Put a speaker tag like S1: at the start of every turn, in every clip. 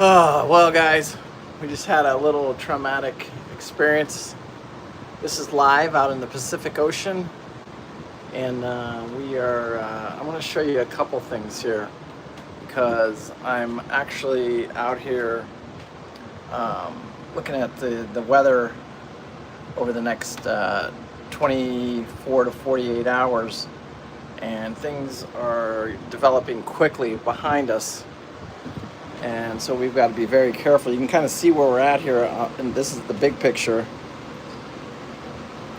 S1: Oh, well, guys, we just had a little traumatic experience. This is live out in the Pacific Ocean, and I'm going to show you a couple things here because I'm actually out here looking at the weather over the next 24 to 48 hours, and things are developing quickly behind us. And so we've got to be very careful. You can kind of see where we're at here, and this is the big picture.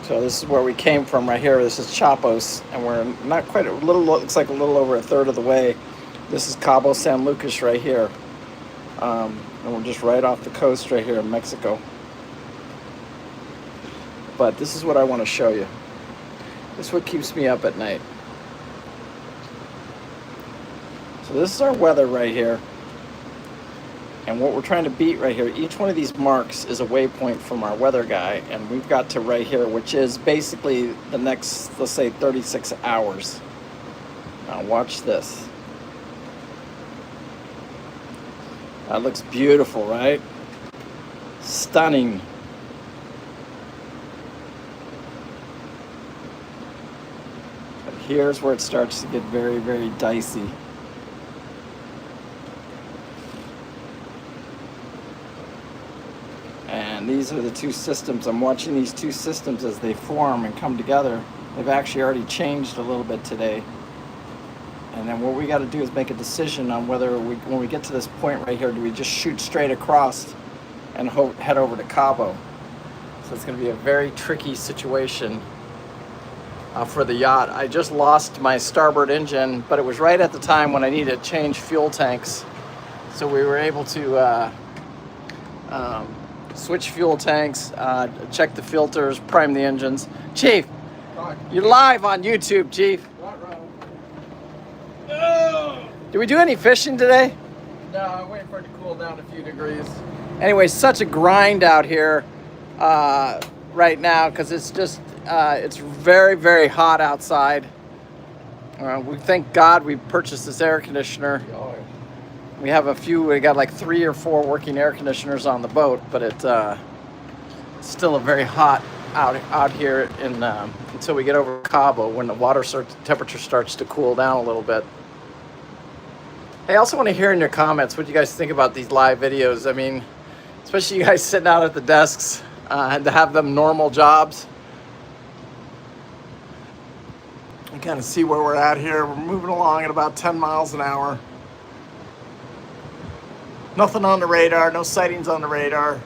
S1: So this is where we came from right here. This is Chapos, and we're not quite looks like a little over a third of the way. This is Cabo San Lucas right here. And we're just right off the coast right here in Mexico. But this is what I want to show you. This is what keeps me up at night. So this is our weather right here. And what we're trying to beat right here, each one of these marks is a waypoint from our weather guy, and we've got to right here, which is basically the next, let's say, 36 hours. Now watch this. That looks beautiful, right? Stunning. But here's where it starts to get very, very dicey. And these are the two systems. I'm watching these two systems as they form and come together. They've actually already changed a little bit today. And then what we got to do is make a decision on whether when we get to this point right here, do we just shoot straight across and head over to Cabo. So it's going to be a very tricky situation for the yacht. I just lost my starboard engine, but it was right at the time when I needed to change fuel tanks. So we were able to switch fuel tanks, check the filters, prime the engines. Chief, you're live on YouTube, Chief. Did we do any fishing today?
S2: No, I'm waiting for it to cool down a few degrees.
S1: Anyway, such a grind out here right now because it's just, it's very, very hot outside. We thank God we purchased this air conditioner. We have we got like 3 or 4 working air conditioners on the boat, but it's still a very hot out here until we get over Cabo when the water temperature starts to cool down a little bit. Hey, I also want to hear in your comments what you guys think about these live videos. I mean, especially you guys sitting out at the desks and to have them normal jobs. You kind of see where we're at here. We're moving along at about 10 miles an hour. Nothing on the radar, no sightings on the radar.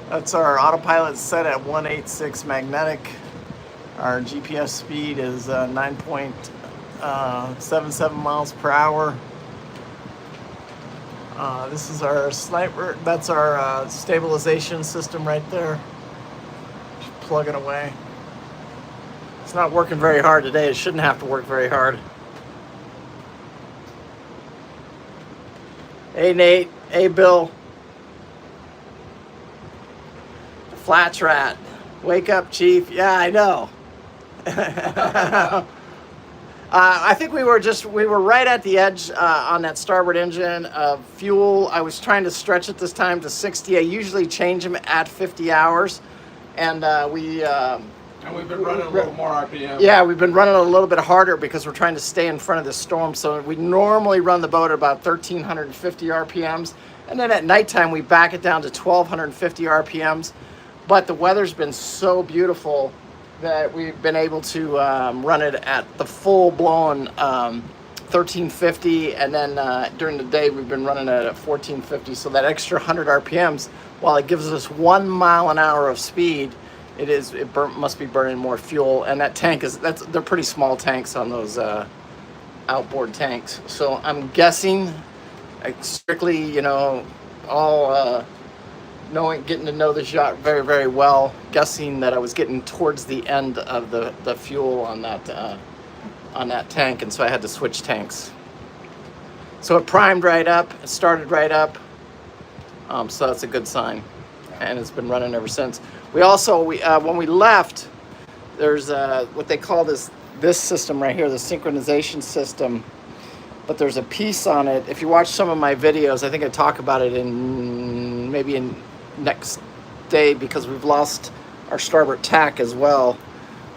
S1: That's our autopilot set at 186 magnetic. Our GPS speed is 9.77 miles per hour. This is our sniper, that's our stabilization system right there. Just plug it away. It's not working very hard today. It shouldn't have to work very hard. Hey Nate, hey Bill. Flats rat. Wake up, Chief. Yeah, I know. I think we were right at the edge on that starboard engine of fuel. I was trying to stretch it this time to 60. I usually change them at 50 hours. And
S2: And we've been running a little more RPM.
S1: Yeah, we've been running a little bit harder because we're trying to stay in front of this storm. So we normally run the boat at about 1,350 RPMs. And then at nighttime, we back it down to 1,250 RPMs. But the weather's been so beautiful that we've been able to run it at the full-blown 1,350. And then during the day, we've been running it at 1,450. So that extra 100 RPMs, while it gives us 1 mile an hour of speed, it must be burning more fuel. And that tank they're pretty small tanks on those outboard tanks. So I'm guessing, strictly, all getting to know this yacht very, very well, guessing that I was getting towards the end of the fuel on that tank, and so I had to switch tanks. So it primed right up, it started right up, so that's a good sign, and it's been running ever since. We also, when we left, there's what they call this system right here, the synchronization system. but there's a piece on it. If you watch some of my videos, I think I talk about it in maybe in next day, because we've lost our starboard tack as well,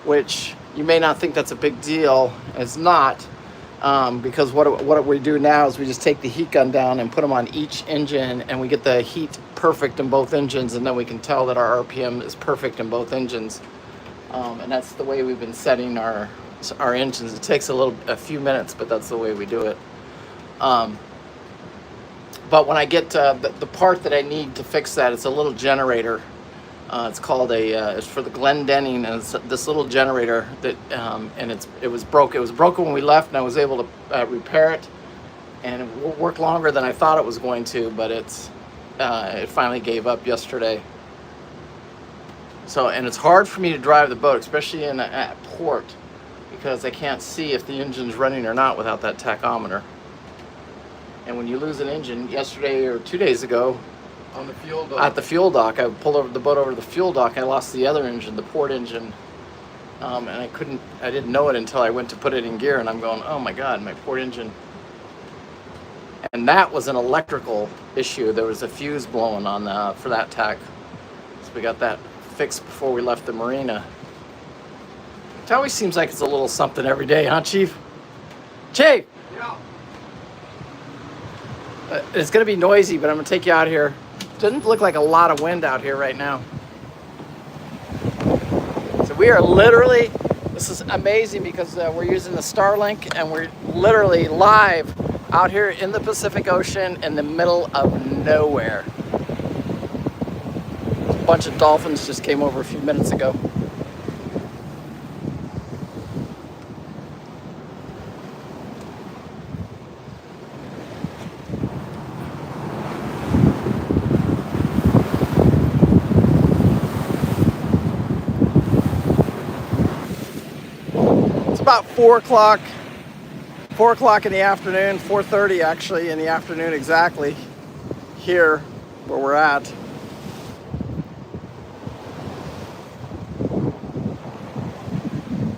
S1: which you may not think that's a big deal. It's not, because what we do now is we just take the heat gun down and put them on each engine, and we get the heat perfect in both engines, and then we can tell that our RPM is perfect in both engines. And that's the way we've been setting our engines. It takes a few minutes, but that's the way we do it. But when I get the part that I need to fix that, it's a little generator. It's called it's for the Glendenning, and it's this little generator that, and it was broke. It was broken when we left, and I was able to repair it, and it worked longer than I thought it was going to, but it finally gave up yesterday. So, and it's hard for me to drive the boat, especially at port, because I can't see if the engine's running or not without that tachometer. And when you lose an engine, yesterday or 2 days ago,
S2: On the fuel dock.
S1: at the fuel dock, I pulled the boat over to the fuel dock. I lost the other engine, the port engine, and I didn't know it until I went to put it in gear, and I'm going, oh my God, my port engine. And that was an electrical issue. There was a fuse blowing on for that tack, so we got that fixed before we left the marina. It always seems like it's a little something every day, huh, Chief? Chief!
S2: Yeah.
S1: It's going to be noisy, but I'm going to take you out here. Doesn't look like a lot of wind out here right now. So we are literally, this is amazing, because we're using the Starlink, and we're literally live out here in the Pacific Ocean in the middle of nowhere. A bunch of dolphins just came over a few minutes ago. About 4 o'clock in the afternoon, 4:30 actually in the afternoon exactly, here where we're at.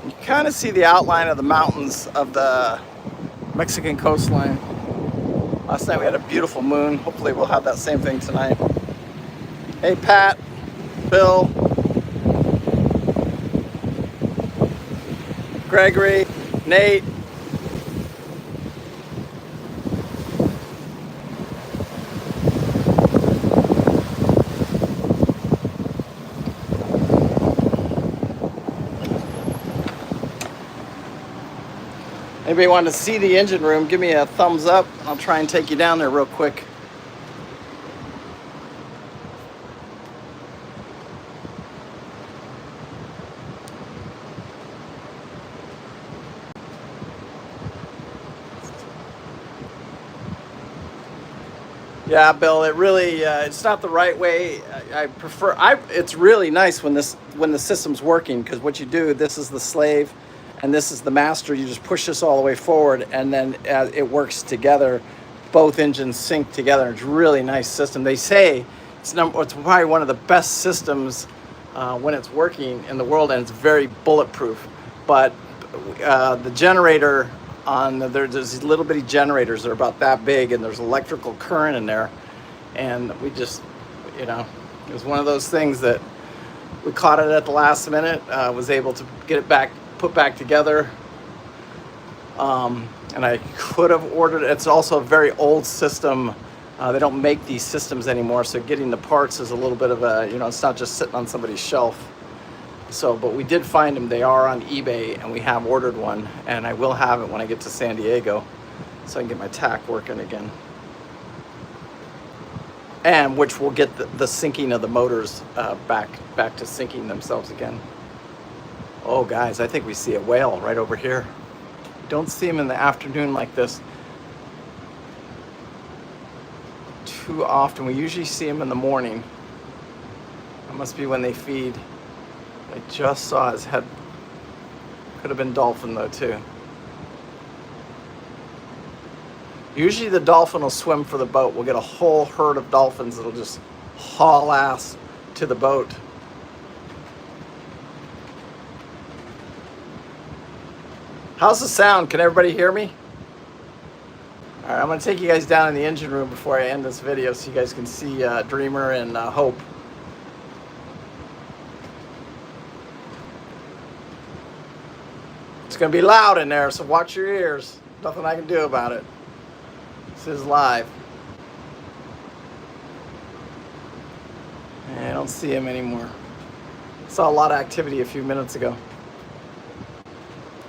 S1: You kind of see the outline of the mountains of the Mexican coastline. Last night we had a beautiful moon. Hopefully we'll have that same thing tonight. Hey Pat, Bill, Gregory, Nate. Anybody want to see the engine room, give me a thumbs up. I'll try and take you down there real quick. Yeah, Bill, it really, it's not the right way. I prefer, it's really nice when the system's working, because what you do, this is the slave and this is the master. You just push this all the way forward, and then it works together. Both engines sync together. It's a really nice system. They say it's probably one of the best systems when it's working in the world, and it's very bulletproof. But the generator, there's these little bitty generators that are about that big, and there's electrical current in there, and we just, it was one of those things that we caught it at the last minute, was able to get it put back together, and I could have ordered it. It's also a very old system. They don't make these systems anymore, so getting the parts is a little bit of a, it's not just sitting on somebody's shelf. So, but we did find them. They are on eBay, and we have ordered one, and I will have it when I get to San Diego, so I can get my tack working again. And which will get the syncing of the motors back to syncing themselves again. Oh, guys, I think we see a whale right over here. Don't see them in the afternoon like this too often. We usually see them in the morning. That must be when they feed. I just saw his head. Could have been dolphin though too. Usually the dolphin will swim for the boat. We'll get a whole herd of dolphins that'll just haul ass to the boat. How's the sound? Can everybody hear me? All right, I'm gonna take you guys down in the engine room before I end this video so you guys can see Dreamer and Hope. It's gonna be loud in there, so watch your ears. Nothing I can do about it. This is live. I don't see him anymore. Saw a lot of activity a few minutes ago.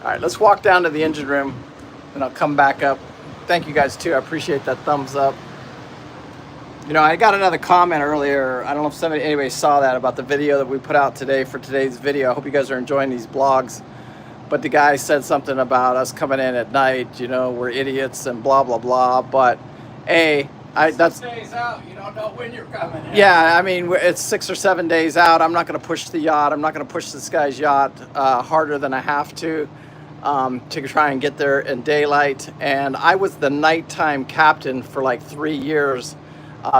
S1: All right, let's walk down to the engine room and I'll come back up. Thank you guys too. I appreciate that thumbs up. You know, I got another comment earlier. I don't know if anybody saw that about the video that we put out today for today's video. I hope you guys are enjoying these blogs. But the guy said something about us coming in at night, you know, we're idiots and blah, blah, blah. But that's 6 days out. You don't know when you're coming in. Yeah, I mean, it's 6 or 7 days out. I'm not going to push the yacht. I'm not going to push this guy's yacht harder than I have to try and get there in daylight. And I was the nighttime captain for like 3 years.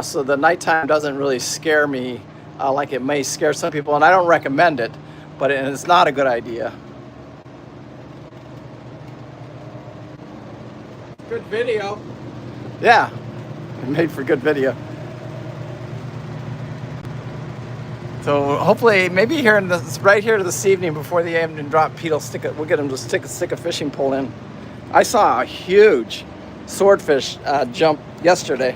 S1: So the nighttime doesn't really scare me like it may scare some people. And I don't recommend it, but it's not a good idea. Good video. Yeah, it made for good video. So hopefully, maybe here in this, right here this evening before the evening drop, Pete will we'll get him to stick a fishing pole in. I saw a huge swordfish jump yesterday.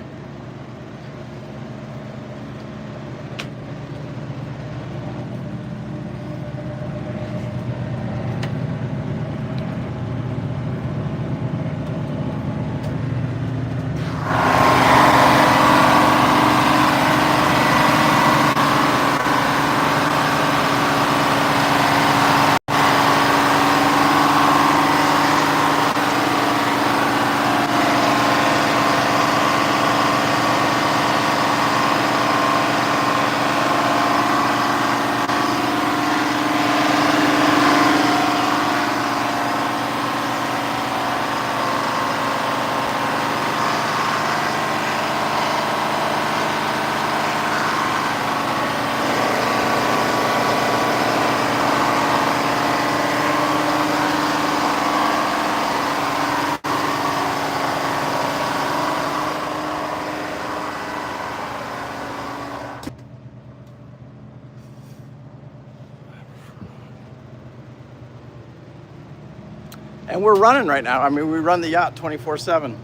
S1: And we're running right now. I mean, we run the yacht 24/7.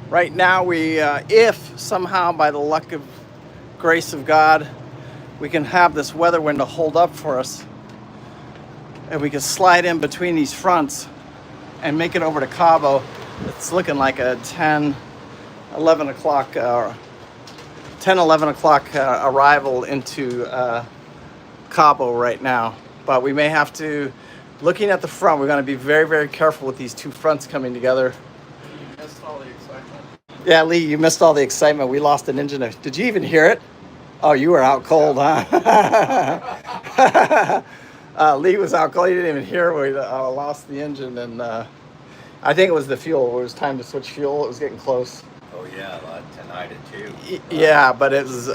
S1: Right now, if somehow by the luck of grace of God, we can have this weather window hold up for us, and we can slide in between these fronts and make it over to Cabo. It's looking like a 11 o'clock arrival into Cabo right now. But we may have to, looking at the front, we're going to be very, very careful with these two fronts coming together.
S2: You missed all the excitement.
S1: Yeah, Lee, you missed all the excitement. We lost an engine. Did you even hear it? Oh, you were out cold, huh? Lee was out cold. He didn't even hear we lost the engine. And I think it was the fuel. It was time to switch fuel. It was getting close.
S3: Oh, yeah, tonight at 2.
S1: Yeah, but it was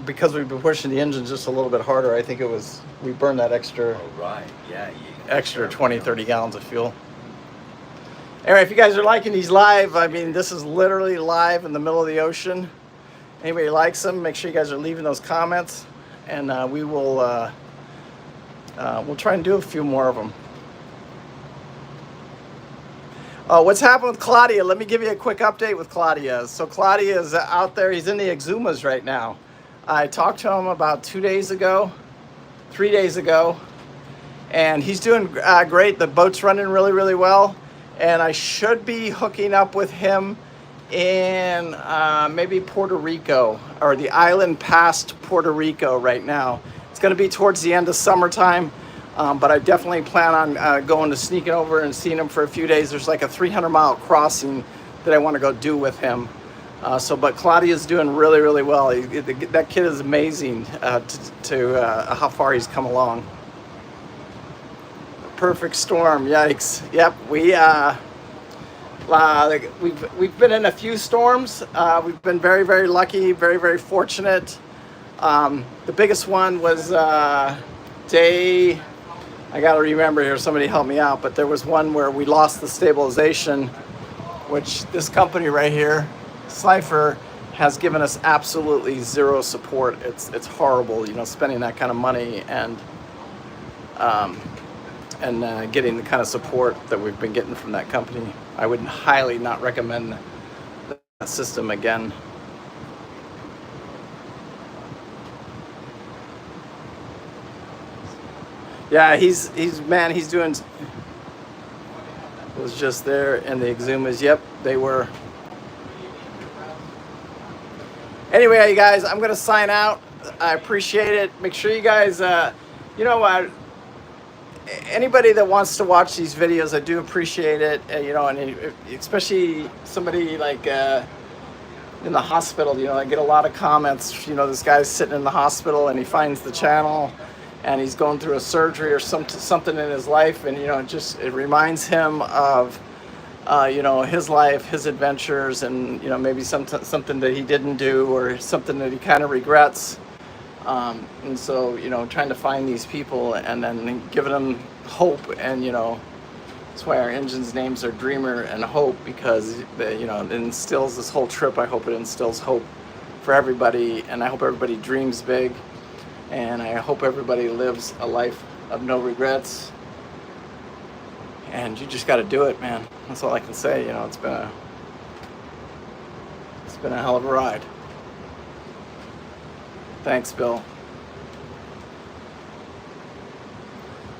S1: because we've been pushing the engine just a little bit harder. I think we burned that extra.
S3: Oh, right. Yeah.
S1: Extra 20, 30 gallons of fuel. Anyway, if you guys are liking these live, I mean, this is literally live in the middle of the ocean. Anybody likes them, make sure you guys are leaving those comments, and we'll try and do a few more of them. What's happened with Claudia? Let me give you a quick update with Claudia. So Claudia is out there. He's in the Exumas right now. I talked to him about 3 days ago, and he's doing great. The boat's running really, really well, and I should be hooking up with him in maybe Puerto Rico, or the island past Puerto Rico right now. It's going to be towards the end of summertime. But I definitely plan on sneaking over and seeing him for a few days. There's like a 300-mile crossing that I want to go do with him. But Claudia's doing really, really well. That kid is amazing to how far he's come along. Perfect storm, yikes. Yep, we've been in a few storms. We've been very, very lucky, very, very fortunate. The biggest one was I got to remember here, somebody help me out, but there was one where we lost the stabilization which this company right here, Cypher, has given us absolutely zero support. It's horrible, you know, spending that kind of money and getting the kind of support that we've been getting from that company. I would highly not recommend that system again. Yeah, he's doing. Was just there, and the Exumas. Yep, they were. Anyway, you guys, I'm gonna sign out. I appreciate it. Make sure you guys, you know, anybody that wants to watch these videos, I do appreciate it. You know, and especially somebody like in the hospital. You know, I get a lot of comments. You know, this guy's sitting in the hospital and he finds the channel, and he's going through a surgery or something in his life, and you know, it reminds him of you know, his life, his adventures, and you know, maybe something that he didn't do or something that he kind of regrets. And so, you know, trying to find these people and then giving them hope, and you know, that's why our engine's names are Dreamer and Hope, because you know, it instills this whole trip. I hope it instills hope for everybody, and I hope everybody dreams big. And I hope everybody lives a life of no regrets. And you just got to do it, man. That's all I can say. You know, it's been a hell of a ride. Thanks, Bill.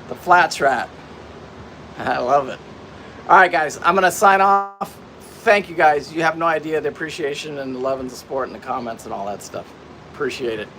S1: The Flats Rat. I love it. All right, guys. I'm gonna sign off. Thank you, guys. You have no idea the appreciation and the love and the support and the comments and all that stuff. Appreciate it.